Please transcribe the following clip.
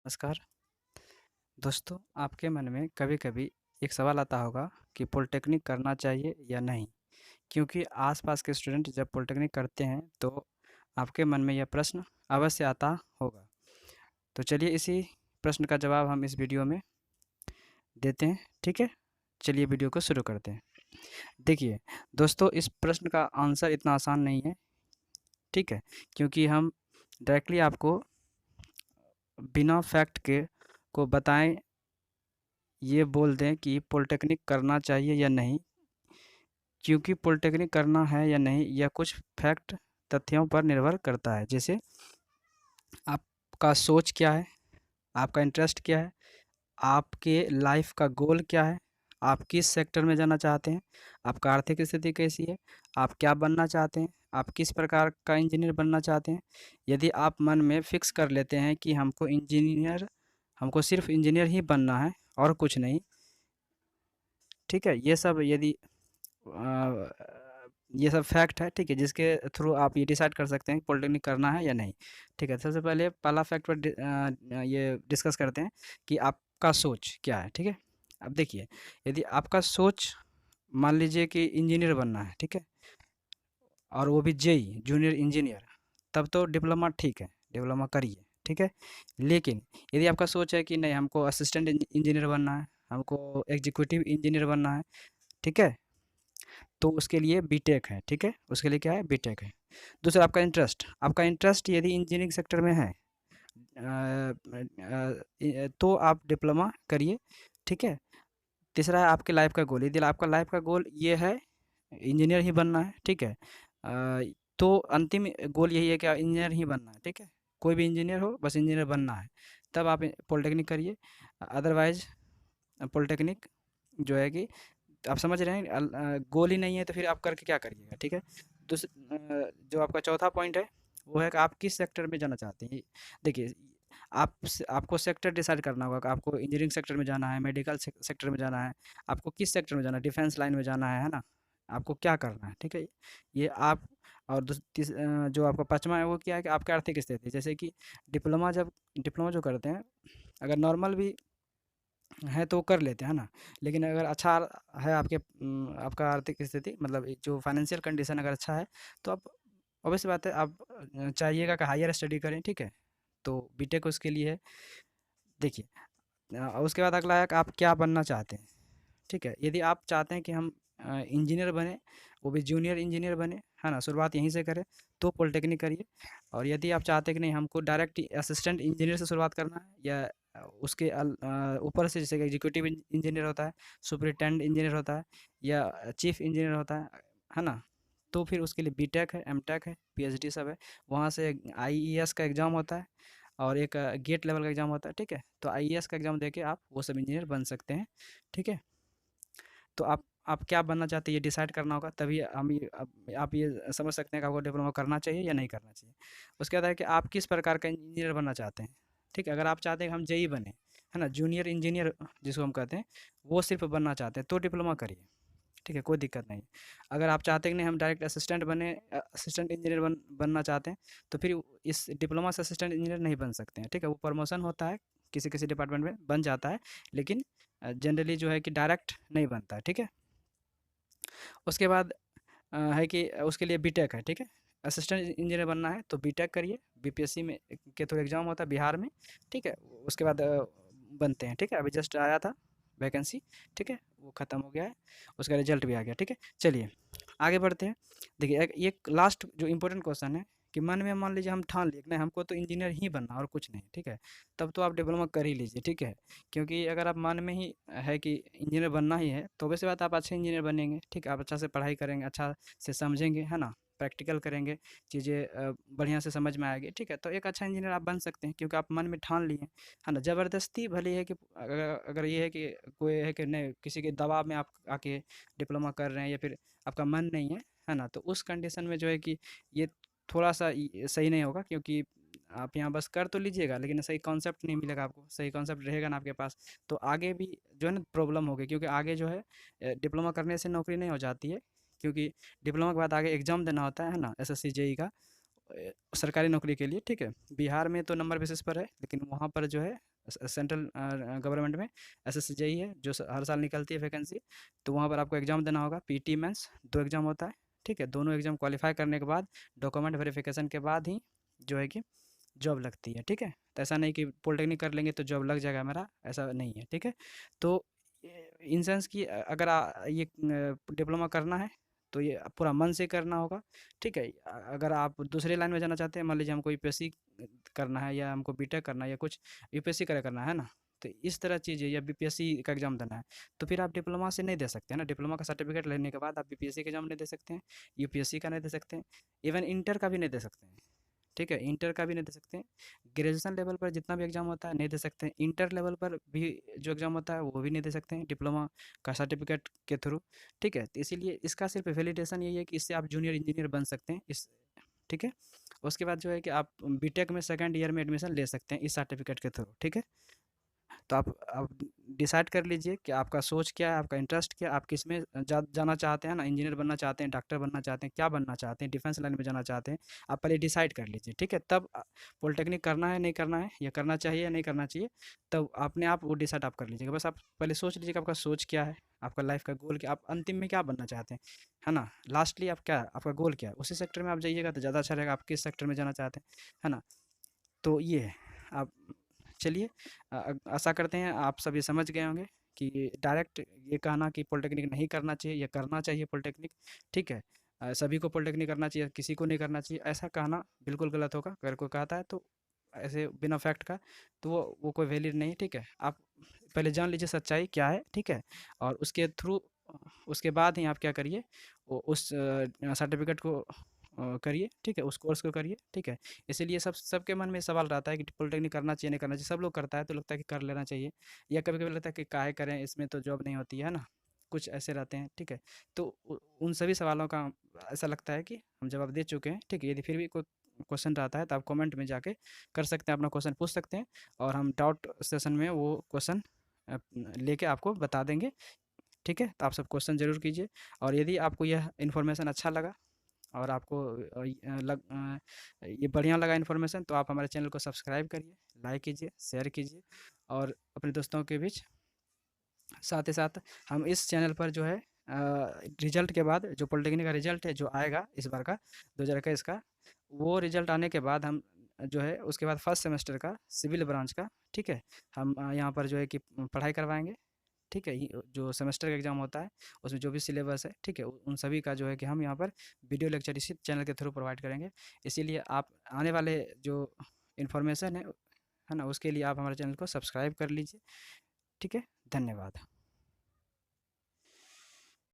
नमस्कार दोस्तों, आपके मन में कभी-कभी एक सवाल आता होगा कि पॉलिटेक्निक करना चाहिए या नहीं? क्योंकि आसपास के स्टूडेंट जब पॉलिटेक्निक करते हैं तो आपके मन में यह प्रश्न अवश्य आता होगा। तो चलिए इसी प्रश्न का जवाब हम इस वीडियो में देते हैं, ठीक है? चलिए वीडियो को शुरू करते हैं। देखिए दोस्तों, इस प्रश्न का आंसर इतना आसान नहीं है, ठीक है? क्योंकि हम डायरेक्टली आपको बिना फैक्ट के को बताएँ, ये बोल दें कि पॉलिटेक्निक करना चाहिए या नहीं, क्योंकि पॉलिटेक्निक करना है या नहीं यह कुछ फैक्ट तथ्यों पर निर्भर करता है। जैसे आपका सोच क्या है, आपका इंटरेस्ट क्या है, आपके लाइफ का गोल क्या है, आप किस सेक्टर में जाना चाहते हैं, आपका आर्थिक स्थिति कैसी है, आप क्या बनना चाहते हैं, आप किस प्रकार का इंजीनियर बनना चाहते हैं। यदि आप मन में फिक्स कर लेते हैं कि हमको सिर्फ इंजीनियर ही बनना है और कुछ नहीं, ठीक है? अ, ये सब फैक्ट है, ठीक है, जिसके थ्रू आप ये डिसाइड कर सकते हैं कि पॉलिटेक्निक करना है या नहीं, ठीक है। सबसे पहले पहला फैक्ट पर ये डिस्कस करते हैं कि आपका सोच क्या है, ठीक है। अब देखिए, यदि आपका सोच मान लीजिए कि इंजीनियर बनना है, ठीक है, और वो भी जेई जूनियर इंजीनियर, तब तो डिप्लोमा ठीक है, डिप्लोमा करिए, ठीक है। लेकिन यदि आपका सोच है कि नहीं, हमको असिस्टेंट इंजीनियर बनना है, हमको एग्जीक्यूटिव इंजीनियर बनना है, ठीक है, तो उसके लिए बीटेक है, ठीक है, उसके लिए क्या है, बीटेक है। दूसरा आपका इंटरेस्ट यदि इंजीनियरिंग सेक्टर में है, तो आप डिप्लोमा करिए, ठीक है। तीसरा है आपके लाइफ का गोल, यदि आपका लाइफ का गोल ये है इंजीनियर ही बनना है, ठीक है, तो अंतिम गोल यही है कि इंजीनियर ही बनना है, ठीक है, कोई भी इंजीनियर हो, बस इंजीनियर बनना है, तब आप पॉलिटेक्निक करिए। अदरवाइज पॉलिटेक्निक जो है कि आप समझ रहे हैं, गोल ही नहीं है तो फिर आप करके क्या करिएगा, ठीक है। जो आपका चौथा पॉइंट है वो है कि आप किस सेक्टर में जाना चाहते हैं। देखिए, आपको सेक्टर डिसाइड करना होगा कि आपको इंजीनियरिंग सेक्टर में जाना है, मेडिकल सेक्टर में जाना है, आपको किस सेक्टर में जाना है, डिफेंस लाइन में जाना है ना, आपको क्या करना है, ठीक है। ये आप और जो आपका पाँचवा है वो क्या है कि आपकी आर्थिक स्थिति, जैसे कि डिप्लोमा जो करते हैं, अगर नॉर्मल भी है तो वो कर लेते हैं ना, लेकिन अगर अच्छा है आपका आर्थिक स्थिति, मतलब एक जो फाइनेंशियल कंडीशन अगर अच्छा है, तो आप ऑब्वियस बात है आप चाहिएगा कि हायर स्टडी करें, ठीक है, तो बीटेक उसके लिए है। देखिए, उसके बाद अगला है कि आप क्या बनना चाहते हैं, ठीक है। यदि आप चाहते हैं कि हम इंजीनियर बने, वो भी जूनियर इंजीनियर बने, है ना, शुरुआत यहीं से करें, तो पॉलिटेक्निक करिए। और यदि आप चाहते हैं कि नहीं, हमको डायरेक्ट असिस्टेंट इंजीनियर से शुरुआत करना है, या उसके ऊपर से, जैसे एग्जीक्यूटिव इंजीनियर होता है, सुपरिटेंडेंट इंजीनियर होता है, या चीफ इंजीनियर होता है ना, तो फिर उसके लिए बीटेक है, एमटेक है, पीएचडी सब है। वहाँ से आईईएस का एग्ज़ाम होता है और एक गेट लेवल का एग्ज़ाम होता है, ठीक है। तो आईईएस का एग्ज़ाम देके आप वो सब इंजीनियर बन सकते हैं, ठीक है। तो आप क्या बनना चाहते हैं ये डिसाइड करना होगा, तभी आप ये समझ सकते हैं कि आपको डिप्लोमा करना चाहिए या नहीं करना चाहिए। उसके बाद है कि आप किस प्रकार का इंजीनियर बनना चाहते हैं, ठीक है। अगर आप चाहते हैं कि हम जेई बने, है ना, जूनियर इंजीनियर जिसको हम कहते हैं, वो सिर्फ बनना चाहते हैं, तो डिप्लोमा करिए, ठीक है, कोई दिक्कत नहीं। अगर आप चाहते हैं कि नहीं, हम डायरेक्ट असिस्टेंट इंजीनियर बनना चाहते हैं, तो फिर इस डिप्लोमा से असिस्टेंट इंजीनियर नहीं बन सकते हैं, ठीक है। वो प्रमोशन होता है, किसी किसी डिपार्टमेंट में बन जाता है, लेकिन जनरली जो है कि डायरेक्ट नहीं बनता है, ठीक है। उसके बाद है कि उसके लिए बीटेक है, ठीक है। असिस्टेंट इंजीनियर बनना है तो बीटेक करिए, बीपीएससी में के थ्रू एग्ज़ाम होता है बिहार में, ठीक है। उसके बाद बनते हैं, ठीक है। अभी जस्ट आया था वैकेंसी, ठीक है, वो ख़त्म हो गया है, उसका रिजल्ट भी आ गया, ठीक है। चलिए आगे बढ़ते हैं। देखिए, एक लास्ट जो इम्पोर्टेंट क्वेश्चन है कि मन में मान लीजिए हम ठान लिए कि नहीं, हमको तो इंजीनियर ही बनना और कुछ नहीं, ठीक है, तब तो आप डिप्लोमा कर ही लीजिए, ठीक है। क्योंकि अगर आप मन में ही है कि इंजीनियर बनना ही है, तो वैसे बात आप अच्छे इंजीनियर बनेंगे, ठीक है। आप अच्छा से पढ़ाई करेंगे, अच्छा से समझेंगे, है ना, प्रैक्टिकल करेंगे, चीज़ें बढ़िया से समझ में आएगी, ठीक है। तो एक अच्छा इंजीनियर आप बन सकते हैं, क्योंकि आप मन में ठान लिए, है ना। ज़बरदस्ती भले है कि अगर ये है कि कोई है कि नहीं, किसी के दबाव में आप आके डिप्लोमा कर रहे हैं, या फिर आपका मन नहीं है ना, तो उस कंडीशन में जो है कि ये थोड़ा सा सही नहीं होगा, क्योंकि आप यहाँ बस कर तो लीजिएगा, लेकिन सही कॉन्सेप्ट नहीं मिलेगा आपको, सही कॉन्सेप्ट रहेगा ना आपके पास, तो आगे भी जो है ना प्रॉब्लम होगी, क्योंकि आगे जो है डिप्लोमा करने से नौकरी नहीं हो जाती है, क्योंकि डिप्लोमा के बाद आगे एग्ज़ाम देना होता है ना, एसएससी जेई का, सरकारी नौकरी के लिए, ठीक है। बिहार में तो नंबर बेसिस पर है, लेकिन वहाँ पर जो है सेंट्रल गवर्नमेंट में SSSJI है जो हर साल निकलती है वैकेंसी। तो वहाँ पर आपको एग्ज़ाम देना होगा, पीटी मेंस 2 एग्ज़ाम होता है, ठीक है। दोनों एग्ज़ाम क्वालिफ़ाई करने के बाद डॉक्यूमेंट वेरिफ़िकेशन के बाद ही जो है कि जॉब लगती है, ठीक है। तो ऐसा नहीं कि पॉलिटेक्निक कर लेंगे तो जॉब लग जाएगा मेरा, ऐसा नहीं है, ठीक है। तो इन सेंस कि अगर ये डिप्लोमा करना है तो ये पूरा मन से करना होगा, ठीक है। अगर आप दूसरे लाइन में जाना चाहते हैं, मान लीजिए हमको यूपीएससी करना है या हमको बीटेक करना है या कुछ यूपीएससी करना है ना, तो इस तरह चीज़ है, या बीपीएससी का एग्ज़ाम देना है, तो फिर आप डिप्लोमा से नहीं दे सकते हैं ना। डिप्लोमा का सर्टिफिकेट लेने के बाद आप बीपीएससी का एग्ज़ाम नहीं दे सकते हैं, यूपीएससी का नहीं दे सकते हैं, इवन इंटर का भी नहीं दे सकते हैं, ठीक है। इंटर का भी नहीं दे सकते हैं। ग्रेजुएशन लेवल पर जितना भी एग्ज़ाम होता है नहीं दे सकते हैं। इंटर लेवल पर भी जो एग्ज़ाम होता है वो भी नहीं दे सकते हैं डिप्लोमा का सर्टिफिकेट के थ्रू, ठीक है। तो इसीलिए इसका सिर्फ वैलिडेशन यही है कि इससे आप जूनियर इंजीनियर बन सकते हैं, इस ठीक है। उसके बाद जो है कि आप बीटेक में सेकंड ईयर में एडमिशन ले सकते हैं इस सर्टिफिकेट के थ्रू, ठीक है। तो आप डिसाइड कर लीजिए कि आपका सोच क्या है, आपका इंटरेस्ट क्या है, आप किस में जाना चाहते हैं ना, इंजीनियर बनना चाहते हैं, डॉक्टर बनना चाहते हैं, क्या बनना चाहते हैं, डिफेंस लाइन में जाना चाहते हैं, आप पहले डिसाइड कर लीजिए, ठीक है। तब पॉलिटेक्निक करना है नहीं करना है, या करना चाहिए या नहीं करना चाहिए, तब अपने आप वो डिसाइड आप कर लीजिएगा। बस आप पहले सोच लीजिए कि आपका सोच क्या है, आपका लाइफ का गोल क्या, आप अंतिम में क्या बनना चाहते हैं, है ना। लास्टली आप क्या, आपका गोल क्या है, उसी सेक्टर में आप जाइएगा तो ज़्यादा अच्छा रहेगा, आप किस सेक्टर में जाना चाहते हैं, है ना। तो ये है। आप चलिए, आशा करते हैं आप सभी समझ गए होंगे कि डायरेक्ट ये कहना कि पॉलिटेक्निक नहीं करना चाहिए या करना चाहिए पॉलिटेक्निक, ठीक है। सभी को पॉलिटेक्निक करना चाहिए, किसी को नहीं करना चाहिए, ऐसा कहना बिल्कुल गलत होगा। अगर कोई कहता है तो ऐसे बिना फैक्ट का, तो वो कोई वैलिड नहीं, ठीक है। आप पहले जान लीजिए सच्चाई क्या है, ठीक है। और उसके थ्रू, उसके बाद ही आप क्या करिए, उस सर्टिफिकेट को करिए, ठीक है, उस कोर्स को करिए, ठीक है। इसीलिए सबके मन में सवाल रहता है कि पॉलिटेक्निक करना चाहिए नहीं करना चाहिए। सब लोग करता है तो लगता है कि कर लेना चाहिए, या कभी कभी लगता है कि काहे करें, इसमें तो जॉब नहीं होती है ना, कुछ ऐसे रहते हैं, ठीक है। तो उन सभी सवालों का ऐसा लगता है कि हम जवाब दे चुके हैं, ठीक है। यदि फिर भी कोई क्वेश्चन रहता है तो आप कमेंट में जाके कर सकते हैं, अपना क्वेश्चन पूछ सकते हैं, और हम डाउट सेशन में वो क्वेश्चन लेके आपको बता देंगे, ठीक है। तो आप सब क्वेश्चन ज़रूर कीजिए, और यदि आपको यह इन्फॉर्मेशन अच्छा लगा और आपको ये बढ़िया लगा इन्फॉर्मेशन, तो आप हमारे चैनल को सब्सक्राइब करिए, लाइक कीजिए, शेयर कीजिए, और अपने दोस्तों के बीच। साथ ही साथ हम इस चैनल पर जो है रिजल्ट के बाद, जो पॉलिटेक्निक का रिजल्ट है जो आएगा इस बार का 2021 का, वो रिजल्ट आने के बाद हम जो है उसके बाद फर्स्ट सेमेस्टर का सिविल ब्रांच का, ठीक है, हम यहाँ पर जो है कि पढ़ाई करवाएंगे, ठीक है। जो सेमेस्टर का एग्ज़ाम होता है उसमें जो भी सिलेबस है, ठीक है, उन सभी का जो है कि हम यहाँ पर वीडियो लेक्चर इसी चैनल के थ्रू प्रोवाइड करेंगे। इसीलिए आप आने वाले जो इन्फॉर्मेशन है ना, उसके लिए आप हमारे चैनल को सब्सक्राइब कर लीजिए, ठीक है। धन्यवाद।